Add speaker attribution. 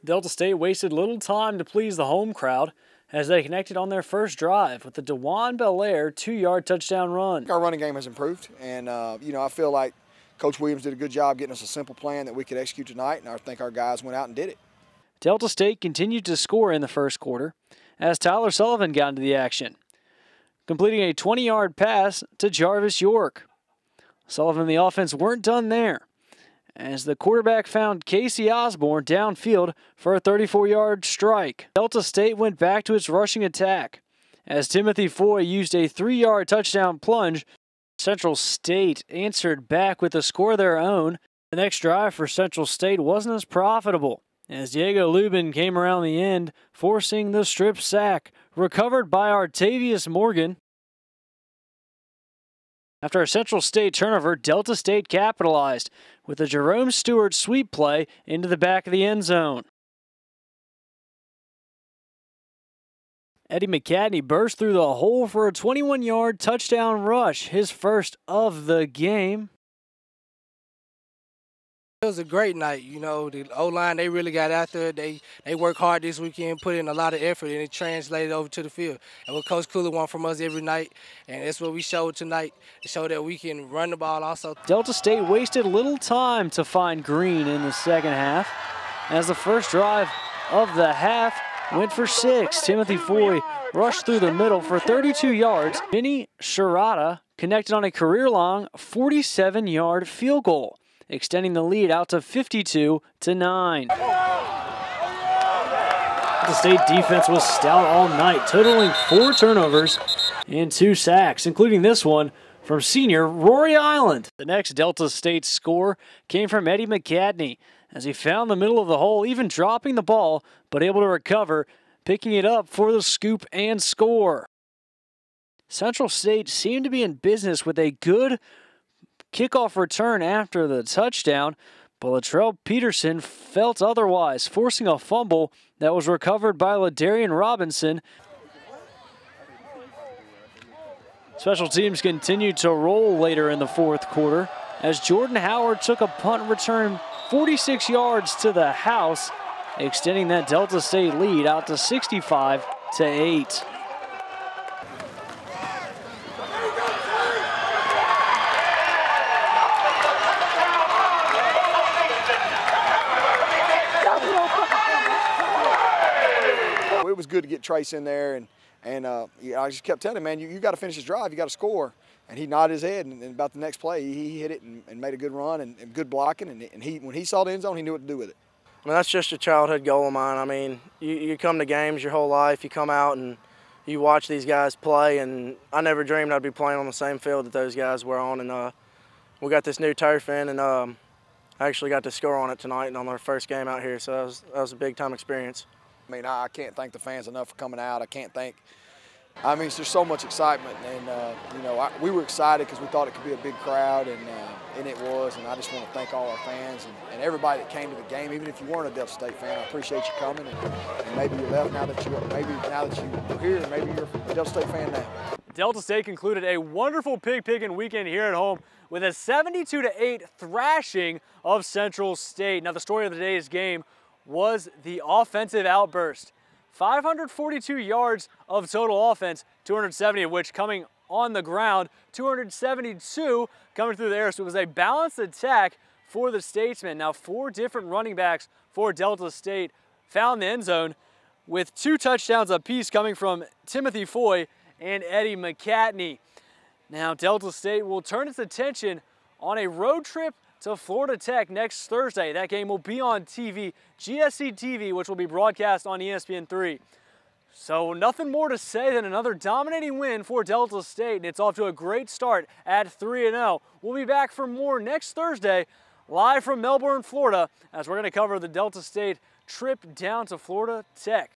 Speaker 1: Delta State wasted little time to please the home crowd as they connected on their first drive with the DeJuan Belair 2-yard touchdown run.
Speaker 2: Our running game has improved, and I feel like Coach Williams did a good job getting us a simple plan that we could execute tonight, and I think our guys went out and did it.
Speaker 1: Delta State continued to score in the first quarter as Tyler Sullivan got into the action, completing a 20-yard pass to Jarvis York. Sullivan and the offense weren't done there, as the quarterback found Casey Osborne downfield for a 34-yard strike. Delta State went back to its rushing attack as Timothy Foy used a 3-yard touchdown plunge. Central State answered back with a score of their own. The next drive for Central State wasn't as profitable as Diego Lubin came around the end, forcing the strip sack, recovered by Artavius Morgan. After a Central State turnover, Delta State capitalized with a Jerome Stewart sweep play into the back of the end zone. Eddie McCadney burst through the hole for a 21-yard touchdown rush, his first of the game.
Speaker 3: It was a great night. The O-line, they really got after it. They worked hard this weekend, put in a lot of effort, and it translated over to the field. And what Coach Cooler wants from us every night, and that's what we showed tonight, to show that we can run the ball also.
Speaker 1: Delta State wasted little time to find Green in the second half, as the first drive of the half went for 6. Timothy Foy rushed through the middle for 32 yards. Vinny Sherrata connected on a career-long 47-yard field goal, extending the lead out to 52-9. The State defense was stout all night, totaling 4 turnovers and 2 sacks, including this one from senior Rory Island. The next Delta State score came from Eddie McCadney as he found the middle of the hole, even dropping the ball, but able to recover, picking it up for the scoop and score. Central State seemed to be in business with a good kickoff return after the touchdown, but Latrell Peterson felt otherwise, forcing a fumble that was recovered by Ladarian Robinson. Special teams continued to roll later in the fourth quarter as Jordan Howard took a punt return 46 yards to the house, extending that Delta State lead out to 65-8.
Speaker 2: It was good to get Trace in there, and I just kept telling him, man, you got to finish this drive, you got to score. And he nodded his head, and about the next play, he hit it and made a good run and good blocking. And when he saw the end zone, he knew what to do with it.
Speaker 4: I mean, that's just a childhood goal of mine. I mean, you come to games your whole life, you come out and you watch these guys play, and I never dreamed I'd be playing on the same field that those guys were on. And we got this new turf in, and I actually got to score on it tonight on our first game out here, so that was a big-time experience.
Speaker 2: I mean, I can't thank the fans enough for coming out. I mean, there's so much excitement, and we were excited because we thought it could be a big crowd, and it was. And I just want to thank all our fans and everybody that came to the game. Even if you weren't a Delta State fan, I appreciate you coming. And maybe you left now that you're here, and maybe you're a Delta State fan now.
Speaker 1: Delta State concluded a wonderful Pig Pickin weekend here at home with a 72-8 thrashing of Central State. Now, the story of the day's game was the offensive outburst. 542 yards of total offense, 270 of which coming on the ground, 272 coming through the air. So it was a balanced attack for the Statesmen. Now 4 different running backs for Delta State found the end zone with 2 touchdowns apiece coming from Timothy Foy and Eddie McCadney. Now Delta State will turn its attention on a road trip to Florida Tech next Thursday. That game will be on TV, GSC TV, which will be broadcast on ESPN3. So nothing more to say than another dominating win for Delta State, and it's off to a great start at 3-0. We'll be back for more next Thursday, live from Melbourne, Florida, as we're going to cover the Delta State trip down to Florida Tech.